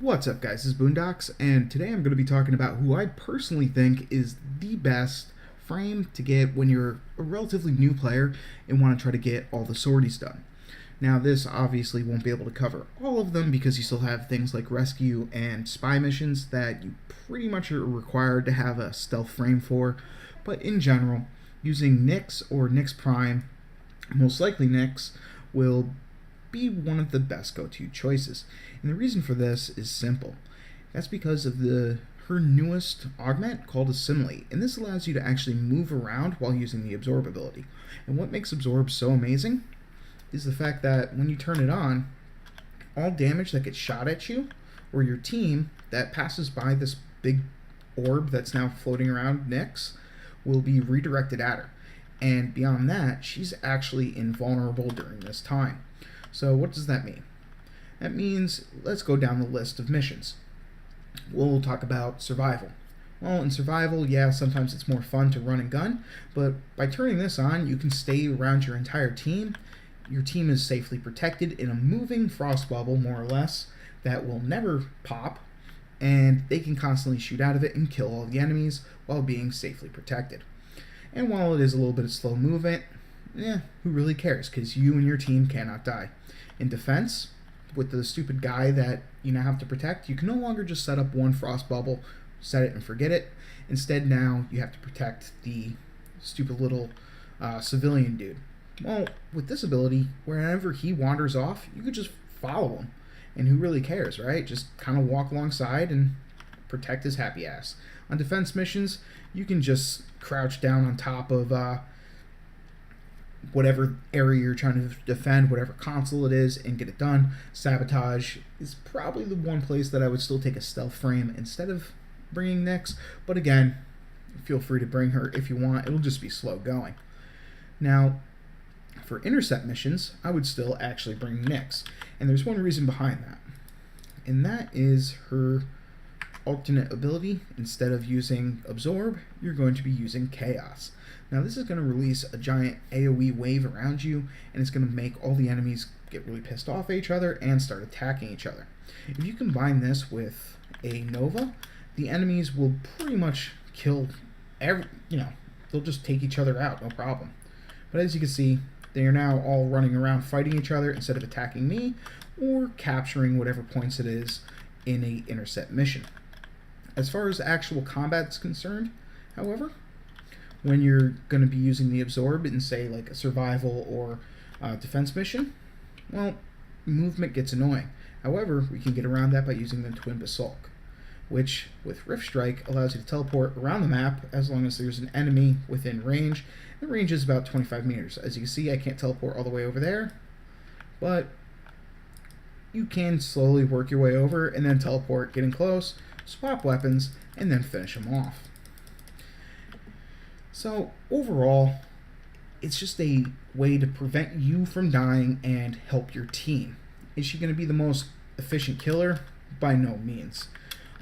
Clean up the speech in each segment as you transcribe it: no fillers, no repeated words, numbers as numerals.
What's up, guys? This is Boondocks, and today I'm going to be talking about who I personally think is the best frame to get when you're a relatively new player and want to try to get all the sorties done. Now, this obviously won't be able to cover all of them because you still have things like rescue and spy missions that you pretty much are required to have a stealth frame for, but in general, using Nyx or Nyx Prime, most likely Nyx, will be one of the best go-to choices. And the reason for this is simple. That's because of her newest augment called Assimilate, and this allows you to actually move around while using the Absorb ability. And what makes Absorb so amazing is the fact that when you turn it on, all damage that gets shot at you or your team that passes by this big orb that's now floating around Nyx will be redirected at her. And beyond that, she's actually invulnerable during this time. So what does that mean? That means, let's go down the list of missions. We'll talk about survival. Well, in survival, yeah, sometimes it's more fun to run and gun, but by turning this on, you can stay around your entire team. Your team is safely protected in a moving frost bubble, more or less, that will never pop, and they can constantly shoot out of it and kill all the enemies while being safely protected. And while it is a little bit of slow movement, who really cares, because you and your team cannot die. In defense, with the stupid guy that you now have to protect, you can no longer just set up one frost bubble, set it and forget it. Instead, now you have to protect the stupid little civilian dude. Well, with this ability, wherever he wanders off, you could just follow him. And who really cares, right? Just kind of walk alongside and protect his happy ass. On defense missions, you can just crouch down on top of whatever area you're trying to defend, whatever console it is, and get it done. Sabotage is probably the one place that I would still take a stealth frame instead of bringing Nyx, but again, feel free to bring her if you want. It'll just be slow going. Now, for intercept missions, I would still actually bring Nyx, and there's one reason behind that, and that is her alternate ability. Instead of using Absorb, you're going to be using Chaos. Now this is going to release a giant AoE wave around you, and it's going to make all the enemies get really pissed off at each other and start attacking each other. If you combine this with a Nova, the enemies will pretty much kill they'll just take each other out, no problem. But as you can see, they are now all running around fighting each other instead of attacking me or capturing whatever points it is in a intercept mission. As far as actual combat is concerned, however, when you're going to be using the Absorb in, say, like a survival or defense mission, well, movement gets annoying. However, we can get around that by using the Twin Basalt, which, with Rift Strike, allows you to teleport around the map as long as there's an enemy within range. The range is about 25 meters. As you can see, I can't teleport all the way over there, but you can slowly work your way over and then teleport, getting close, swap weapons, and then finish them off. So overall, it's just a way to prevent you from dying and help your team. Is she going to be the most efficient killer? By no means.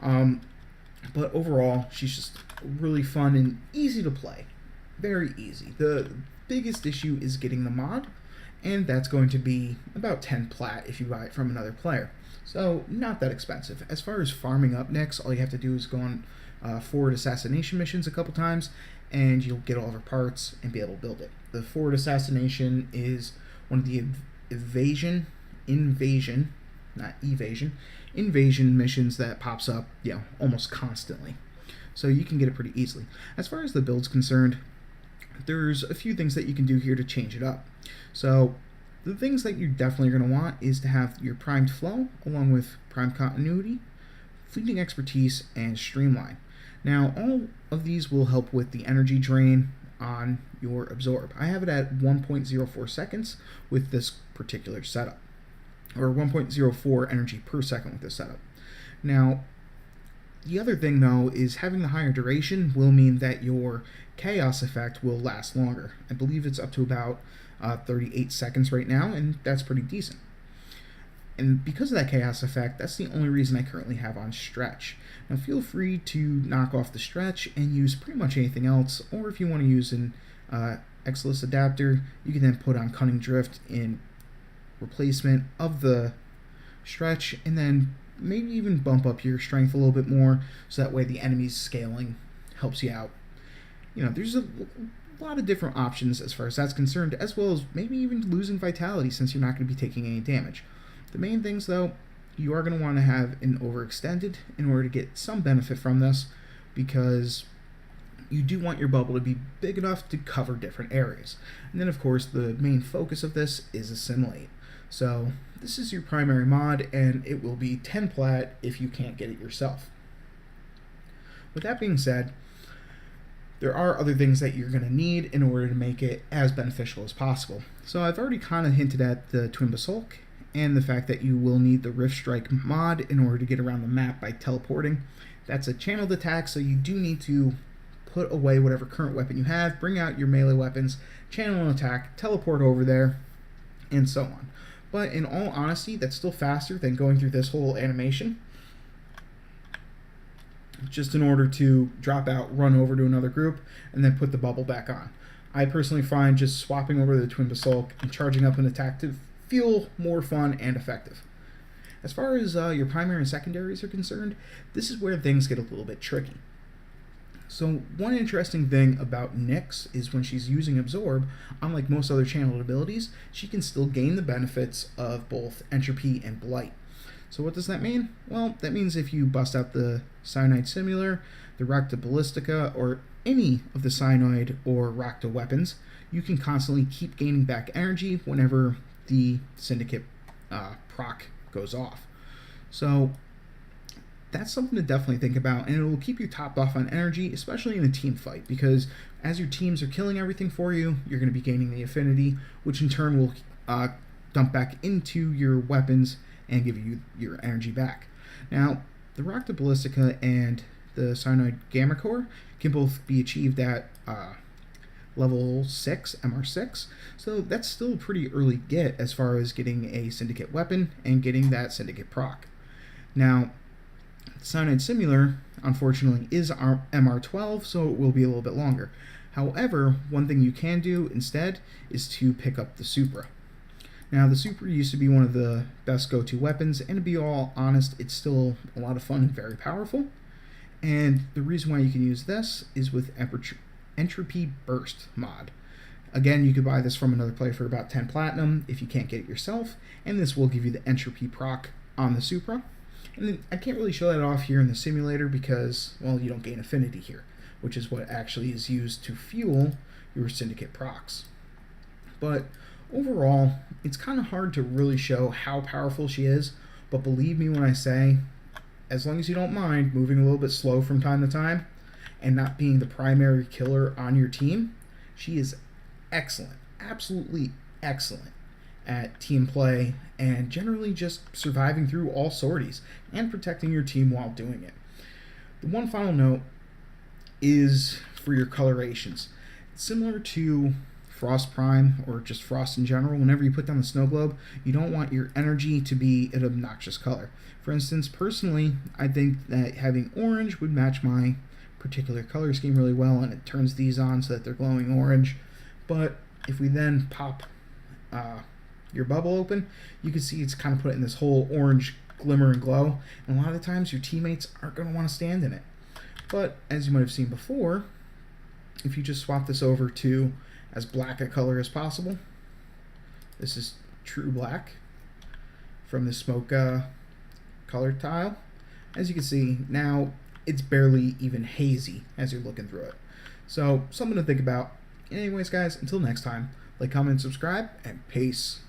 But overall, she's just really fun and easy to play. Very easy. The biggest issue is getting the mod, and that's going to be about 10 plat if you buy it from another player. So not that expensive. As far as farming up Nyx, all you have to do is go on forward assassination missions a couple times, and you'll get all of her parts and be able to build it. The forward assassination is one of the invasion missions that pops up, almost constantly. So you can get it pretty easily. As far as the build's concerned, there's a few things that you can do here to change it up. So the things that you're definitely going to want is to have your primed flow along with primed continuity, fleeting expertise, and streamline. Now, all of these will help with the energy drain on your Absorb. I have it at 1.04 seconds with this particular setup, or 1.04 energy per second with this setup. Now, the other thing, though, is having the higher duration will mean that your Chaos effect will last longer. I believe it's up to about 38 seconds right now, and that's pretty decent. And because of that Chaos effect, that's the only reason I currently have on Stretch. Now feel free to knock off the Stretch and use pretty much anything else, or if you want to use an Exilus adapter, you can then put on Cunning Drift in replacement of the Stretch, and then maybe even bump up your strength a little bit more, so that way the enemy's scaling helps you out. There's a lot of different options as far as that's concerned, as well as maybe even losing vitality since you're not going to be taking any damage. The main things, though, you are going to want to have an overextended in order to get some benefit from this, because you do want your bubble to be big enough to cover different areas. And then, of course, the main focus of this is assimilate. So this is your primary mod, and it will be 10 plat if you can't get it yourself. With that being said, there are other things that you're going to need in order to make it as beneficial as possible. So I've already kind of hinted at the Twin Basilisk and the fact that you will need the Rift Strike mod in order to get around the map by teleporting. That's a channeled attack, so you do need to put away whatever current weapon you have, bring out your melee weapons, channel an attack, teleport over there, and so on. But in all honesty, that's still faster than going through this whole animation, just in order to drop out, run over to another group, and then put the bubble back on. I personally find just swapping over to the Twin Basilisk and charging up an attack to feel more fun and effective. As far as your primary and secondaries are concerned, this is where things get a little bit tricky. So one interesting thing about Nyx is when she's using Absorb, unlike most other channeled abilities, she can still gain the benefits of both Entropy and Blight. So what does that mean? Well, that means if you bust out the Cyanide Simular, the Racta Ballistica, or any of the Cyanide or Racta weapons, you can constantly keep gaining back energy whenever the Syndicate proc goes off. So that's something to definitely think about, and it will keep you topped off on energy, especially in a team fight, because as your teams are killing everything for you, you're going to be gaining the affinity, which in turn will dump back into your weapons and give you your energy back. Now, the Racta Ballistica and the Cyanide Gamma Core can both be achieved at level 6, MR6, so that's still a pretty early get as far as getting a Syndicate weapon and getting that Syndicate proc. Now, Cyanide Simular, unfortunately, is MR12, so it will be a little bit longer. However, one thing you can do instead is to pick up the Supra. Now, the Supra used to be one of the best go-to weapons, and to be all honest, it's still a lot of fun and very powerful. And the reason why you can use this is with Entropy Burst mod. Again, you could buy this from another player for about 10 platinum if you can't get it yourself, and this will give you the Entropy proc on the Supra. And I can't really show that off here in the simulator because, well, you don't gain affinity here, which is what actually is used to fuel your Syndicate procs. But overall, it's kind of hard to really show how powerful she is, but believe me when I say, as long as you don't mind moving a little bit slow from time to time and not being the primary killer on your team, she is excellent, absolutely excellent at team play and generally just surviving through all sorties and protecting your team while doing it. The one final note is for your colorations. Similar to Frost Prime or just Frost in general, whenever you put down the snow globe, you don't want your energy to be an obnoxious color. For instance, personally, I think that having orange would match my particular color scheme really well, and it turns these on so that they're glowing orange. But if we then pop your bubble open, you can see it's kind of put in this whole orange glimmer and glow, and a lot of the times your teammates aren't going to want to stand in it. But as you might have seen before, if you just swap this over to as black a color as possible, this is true black from the smoke color tile. As you can see, now it's barely even hazy as you're looking through it. So something to think about. Anyways, guys, until next time, like, comment, and subscribe, and peace.